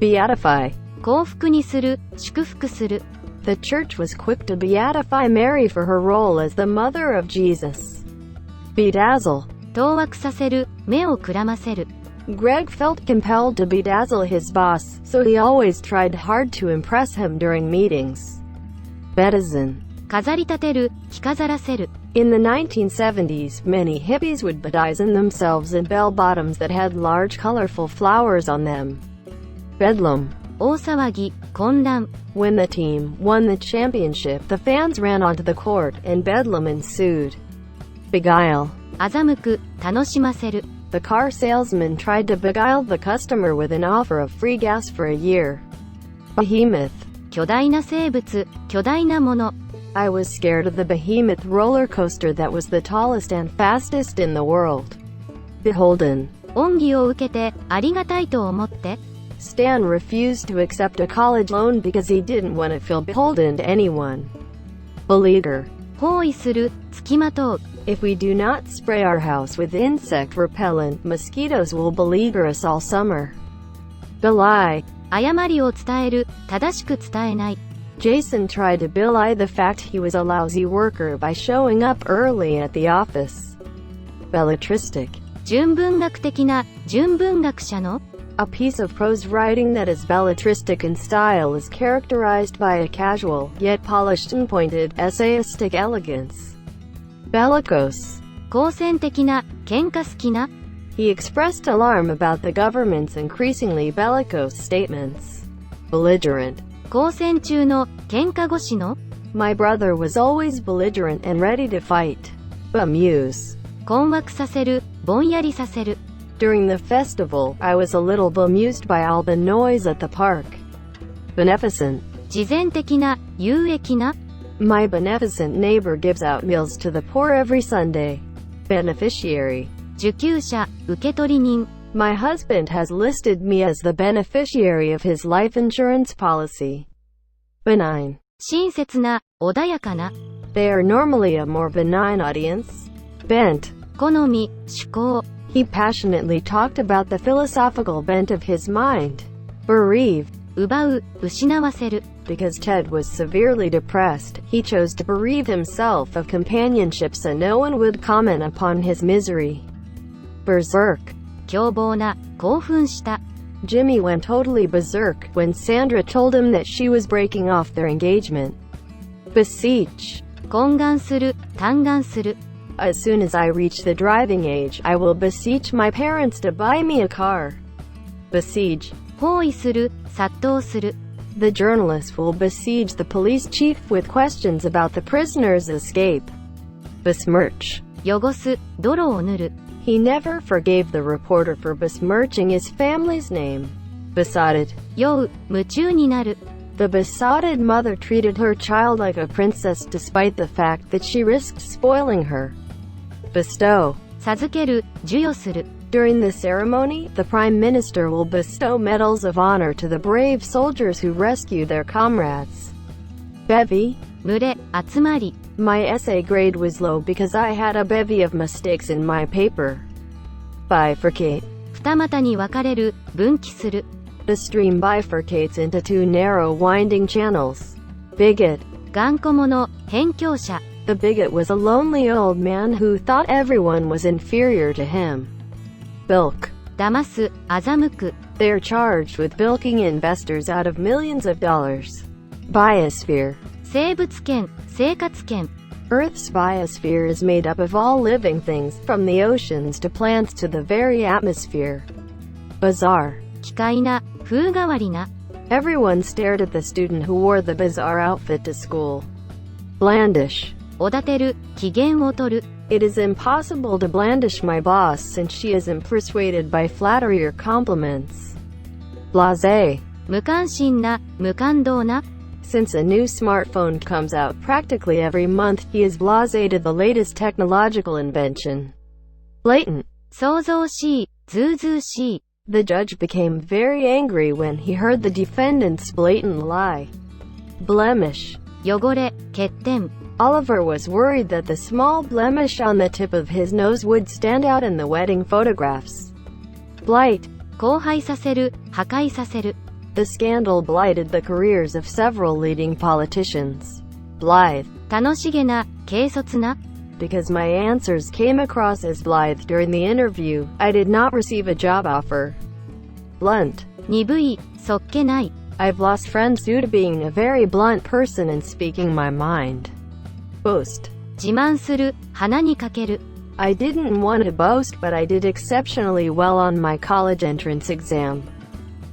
beatify. 幸福にする、祝福する。The church was quick to beatify Mary for her role as the mother of Jesus. Bedazzle. 当惑させる、目をくらませる。Greg felt compelled to bedazzle his boss, so he always tried hard to impress him during meetings. Bedizen. 飾り立てる、着飾らせる。In the 1970s, many hippies would bedizen themselves in bell-bottoms that had large colorful flowers on them. Bedlam. 大騒ぎ、混乱。When the team won the championship, the fans ran onto the court, and bedlam ensued. Beguile. 欺く、楽しませる。The car salesman tried to beguile the customer with an offer of free gas for a year. Behemoth. 巨大な生物、巨大なもの。I was scared of the behemoth roller coaster that was the tallest and fastest in the world. Beholden. 恩義を受けて、ありがたいと思って。Stan refused to accept a college loan because he didn't want to feel beholden to anyone. Beleaguer. 包囲する、付きまとう。If we do not spray our house with insect repellent, mosquitoes will beleaguer us all summer. Belie. 誤りを伝える、正しく伝えない。Jason tried to belie the fact he was a lousy worker by showing up early at the office. Belletristic. 純文学的な、純文学者の。A piece of prose writing that is belletristic in style is characterized by a casual, yet polished and pointed, essayistic elegance. Bellicose. 好戦的な、喧嘩好きな。He expressed alarm about the government's increasingly bellicose statements. Belligerent. 交戦中の、喧嘩腰の。My brother was always belligerent and ready to fight. Bemuse. 困惑させる、ぼんやりさせる。During the festival, I was a little bemused by all the noise at the park. Beneficent. 慈善的な、有益な。My beneficent neighbor gives out meals to the poor every Sunday. Beneficiary. 受給者、受取人。My husband has listed me as the beneficiary of his life insurance policy. Benign. 親切な、穏やかな。They are normally a more benign audience. Bent. 好み、趣向。He passionately talked about the philosophical bent of his mind. Bereaved. 奪う、失わせる。Because Ted was severely depressed, he chose to bereave himself of companionship so no one would comment upon his misery. Berserk. 凶暴な、興奮した。Jimmy went totally berserk when Sandra told him that she was breaking off their engagement. Beseech. 懇願する、嘆願する。As soon as I reach the driving age, I will beseech my parents to buy me a car. Besiege. 包囲する、殺到する。The journalist will besiege the police chief with questions about the prisoner's escape. Besmirch. 汚す、泥を塗る。He never forgave the reporter for besmirching his family's name. Besotted. 酔う、夢中になる。The besotted mother treated her child like a princess despite the fact that she risked spoiling her. Bestow. 授ける、授与する。During the ceremony, the Prime Minister will bestow medals of honor to the brave soldiers who rescue their comrades. Bevy. 群れ、集まり。My essay grade was low because I had a bevy of mistakes in my paper. Bifurcate. 二股に分かれる、分岐する。The stream bifurcates into two narrow winding channels. Bigot. 頑固者、偏境者。The bigot was a lonely old man who thought everyone was inferior to him. Bilk. 騙す、欺く。They are charged with bilking investors out of millions of dollars. Biosphere. 生物圏、生活圏。Earth's biosphere is made up of all living things, from the oceans to plants to the very atmosphere. Bizarre. 奇怪な、風変わりな。Everyone stared at the student who wore the bizarre outfit to school. Blandish. おだてる、機嫌を取る。It is impossible to blandish my boss since she isn't persuaded by flattery or compliments. Blasé. 無関心な、無感動な。Since a new smartphone comes out practically every month, he is blasé to the latest technological invention. Blatant. 想像しい、ずうずうしい。The judge became very angry when he heard the defendant's blatant lie. Blemish. 汚れ、欠点。Oliver was worried that the small blemish on the tip of his nose would stand out in the wedding photographs. Blight. 荒廃させる、破壊させる。The scandal blighted the careers of several leading politicians. Blithe. 楽しげな、軽率な。Because my answers came across as blithe during the interview, I did not receive a job offer. Blunt. 鈍い、そっけない。I've lost friends due to being a very blunt person and speaking my mind. Boast. 自慢する、鼻にかける。I didn't want to boast, but I did exceptionally well on my college entrance exam.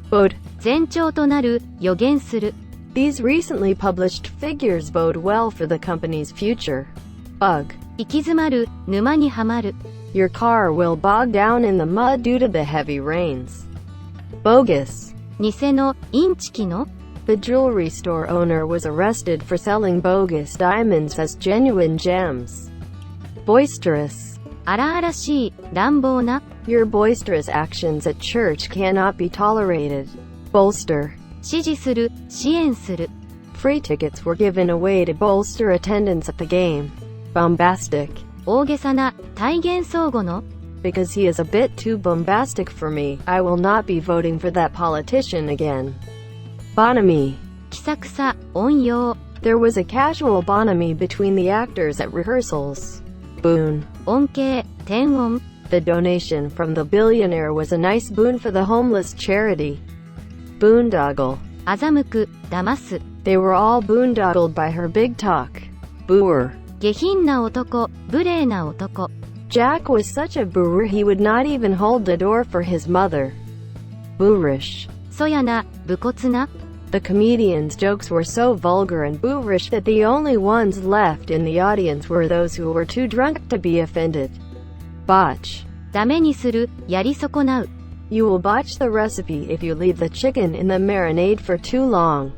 Bode. 前兆となる、予言する。These recently published figures bode well for the company's future. Bug. 行き詰まる、沼にはまる。Your car will bog down in the mud due to the heavy rains. Bogus. 偽の、インチキの。The jewelry store owner was arrested for selling bogus diamonds as genuine gems. Boisterous. 荒々しい、乱暴な。Your boisterous actions at church cannot be tolerated. Bolster. 支持する、支援する。Free tickets were given away to bolster attendance at the game. Bombastic. 大げさな、体現相互の。Because he is a bit too bombastic for me, I will not be voting for that politician again. Bonhomie. 気さくさ、温用。There was a casual bonhomie between the actors at rehearsals. Boon. 恩恵、天恩。The donation from the billionaire was a nice boon for the homeless charity. Boondoggle. 欺く、騙す。They were all boondoggled by her big talk. Boor. 下品な男、無礼な男。Jack was such a boor he would not even hold the door for his mother. Boorish. そやな、武骨な。The comedian's jokes were so vulgar and boorish that the only ones left in the audience were those who were too drunk to be offended. Botch. ダメにする、やり損なう。You will botch the recipe if you leave the chicken in the marinade for too long.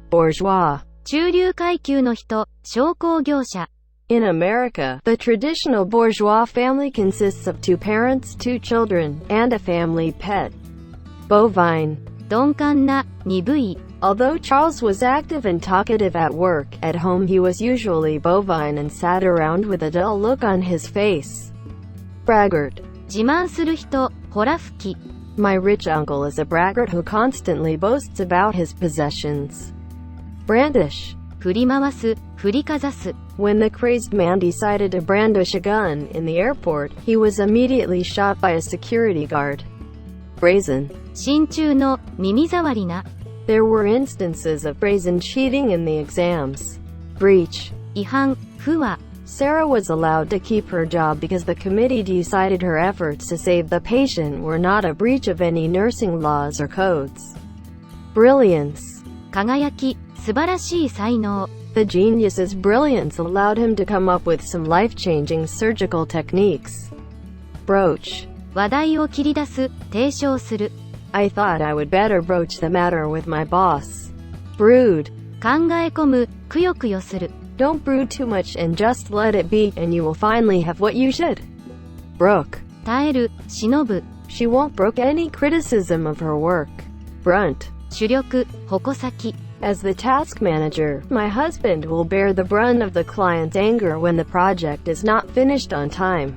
Bourgeois. 中流階級の人、商工業者。In America, the traditional bourgeois family consists of two parents, two children, and a family pet. Bovine. 鈍感な、鈍い。Although Charles was active and talkative at work, at home he was usually bovine and sat around with a dull look on his face. Braggart. 自慢する人、ほら吹き。My rich uncle is a braggart who constantly boasts about his possessions. Brandish. 振り回す、振りかざす。When the crazed man decided to brandish a gun in the airport, he was immediately shot by a security guard. Brazen. 真鍮の、耳障りな。There were instances of brazen cheating in the exams. Breach. 違反、不和。Sarah was allowed to keep her job because the committee decided her efforts to save the patient were not a breach of any nursing laws or codes. Brilliance. 輝き、素晴らしい才能。The genius's brilliance allowed him to come up with some life-changing surgical techniques. Broach. 話題を切り出す、提唱する。I thought I would better broach the matter with my boss. Brood. 考え込む、くよくよする。Don't brood too much and just let it be, and you will finally have what you should. Brook. 耐える、忍ぶ。She won't brook any criticism of her work. Brunt. 主力、矛先。As the task manager, my husband will bear the brunt of the client's anger when the project is not finished on time.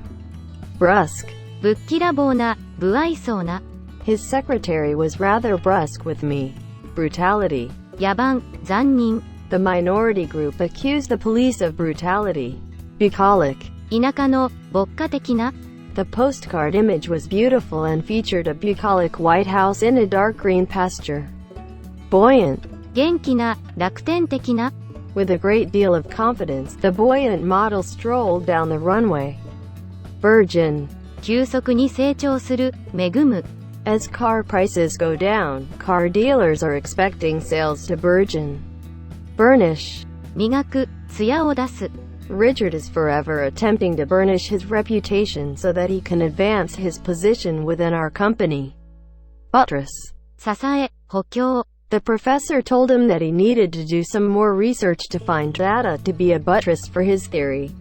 Brusque. ぶっきらぼうな、不愛想な。His secretary was rather brusque with me. Brutality. 野蛮、残忍。The minority group accused the police of brutality. Bucolic. 田舎の、牧歌的な。The postcard image was beautiful and featured a bucolic white house in a dark green pasture. Buoyant. 元気な、楽天的な。With a great deal of confidence, the buoyant model strolled down the runway. Virgin. 急速に成長する、恵む。As car prices go down, car dealers are expecting sales to burgeon. Burnish. 磨く、艶を出す。Richard is forever attempting to burnish his reputation so that he can advance his position within our company. Buttress. 支え、補強。The professor told him that he needed to do some more research to find data to be a buttress for his theory.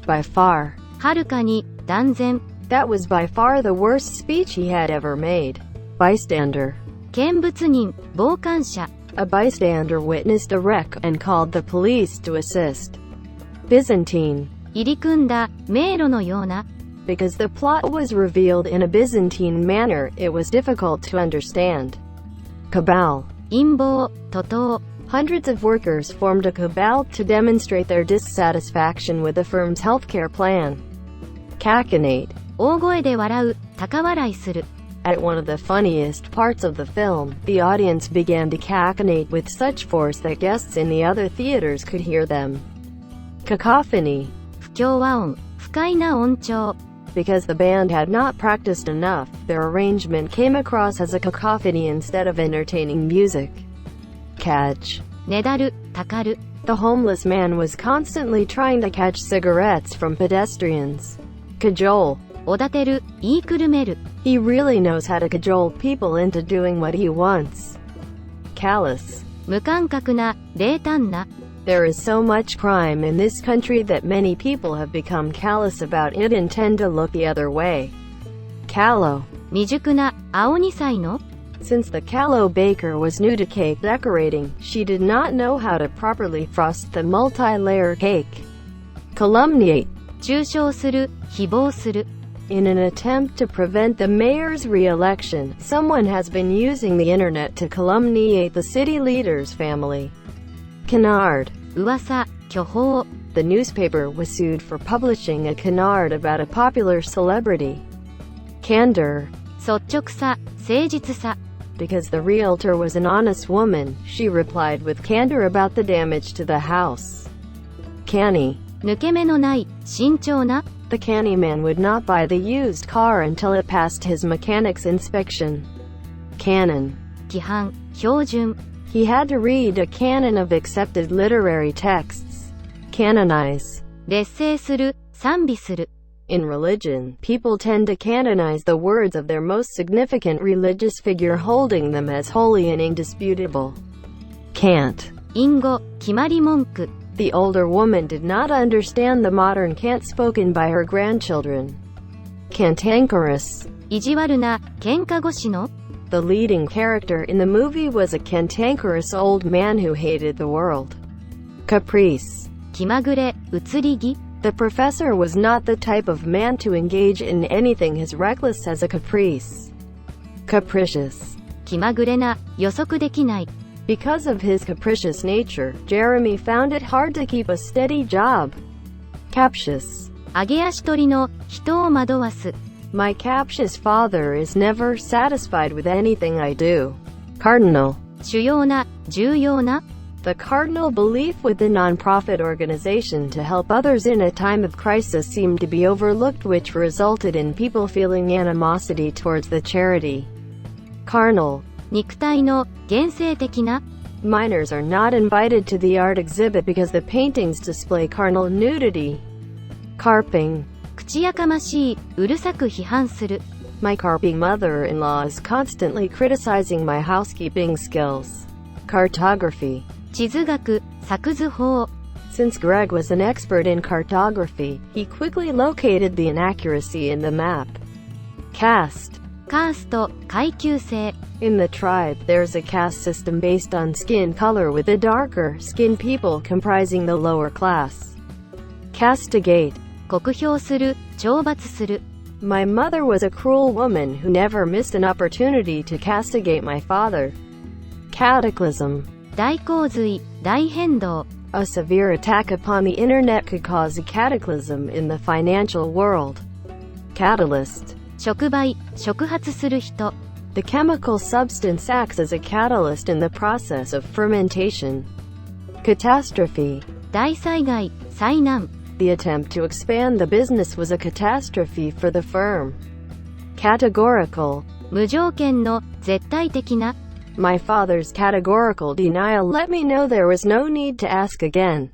By far. はるかに、断然。That was by far the worst speech he had ever made. Bystander. 見物人、傍観者。A bystander witnessed a wreck and called the police to assist. Byzantine. 入り組んだ迷路のような。Because the plot was revealed in a Byzantine manner, it was difficult to understand. Cabal. 陰謀、徒党。Hundreds of workers formed a cabal to demonstrate their dissatisfaction with the firm's healthcare plan. Cachinnate. 大声で笑う、高笑いする。At one of the funniest parts of the film, the audience began to cachinnate with such force that guests in the other theaters could hear them. Cacophony. 不協和音、不快な音調。Because the band had not practiced enough, their arrangement came across as a cacophony instead of entertaining music. Catch. ねだる、たかる。The homeless man was constantly trying to catch cigarettes from pedestrians. Cajole. おだてる、言いくるめる。He really knows how to cajole people into doing what he wants. Callous. 無感覚な、冷淡な。There is so much crime in this country that many people have become callous about it and tend to look the other way. Callow. 未熟な、青二歳の。Since the callow baker was new to cake decorating, she did not know how to properly frost the multi-layer cake. Calumniate. 中傷する、誹謗する。In an attempt to prevent the mayor's re-election, someone has been using the internet to calumniate the city leader's family. Canard. 噂、巨峰。The newspaper was sued for publishing a canard about a popular celebrity. Candor. 率直さ、誠実さ。Because the realtor was an honest woman, she replied with candor about the damage to the house. Canny. 抜け目のない、慎重な。The canny man would not buy the used car until it passed his mechanic's inspection. Canon. 規範、標準。He had to read a canon of accepted literary texts. Canonize. 劣勢する、賛美する。In religion, people tend to canonize the words of their most significant religious figure, holding them as holy and indisputable. Cant. 隠語、決まり文句。The older woman did not understand the modern cant spoken by her grandchildren. Cantankerous. 意地悪な、喧嘩腰の。The leading character in the movie was a cantankerous old man who hated the world. Caprice. 気まぐれ、移り気。The professor was not the type of man to engage in anything as reckless as a caprice. Capricious. 気まぐれな、予測できない。Because of his capricious nature, Jeremy found it hard to keep a steady job. Captious. 揚げ足取りの、人を惑わす。My captious father is never satisfied with anything I do. Cardinal. 主要な、重要な。The cardinal belief with the non-profit organization to help others in a time of crisis seemed to be overlooked, which resulted in people feeling animosity towards the charity. Carnal. 肉体の、現世的な。Minors are not invited to the art exhibit because the paintings display carnal nudity. Carping. 口やかましい、うるさく批判する。My carping mother-in-law is constantly criticizing my housekeeping skills. Cartography. 地図学、作図法。Since Greg was an expert in cartography, he quickly located the inaccuracy in the map. Caste. カースト、階級制。In the tribe, there's a caste system based on skin color, with the darker skinned people comprising the lower class. Castigate. 酷評する、懲罰する。My mother was a cruel woman who never missed an opportunity to castigate my father. Cataclysm. 大洪水、大変動。A severe attack upon the internet could cause a cataclysm in the financial world. Catalyst. 触媒、触発する人。The chemical substance acts as a catalyst in the process of fermentation. Catastrophe. 大災害、災難。The attempt to expand the business was a catastrophe for the firm. Categorical. 無条件の、絶対的な。My father's categorical denial let me know there was no need to ask again.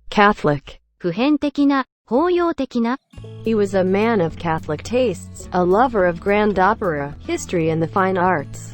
Catholic. 普遍的な、包容的な。He was a man of Catholic tastes, a lover of grand opera, history and the fine arts.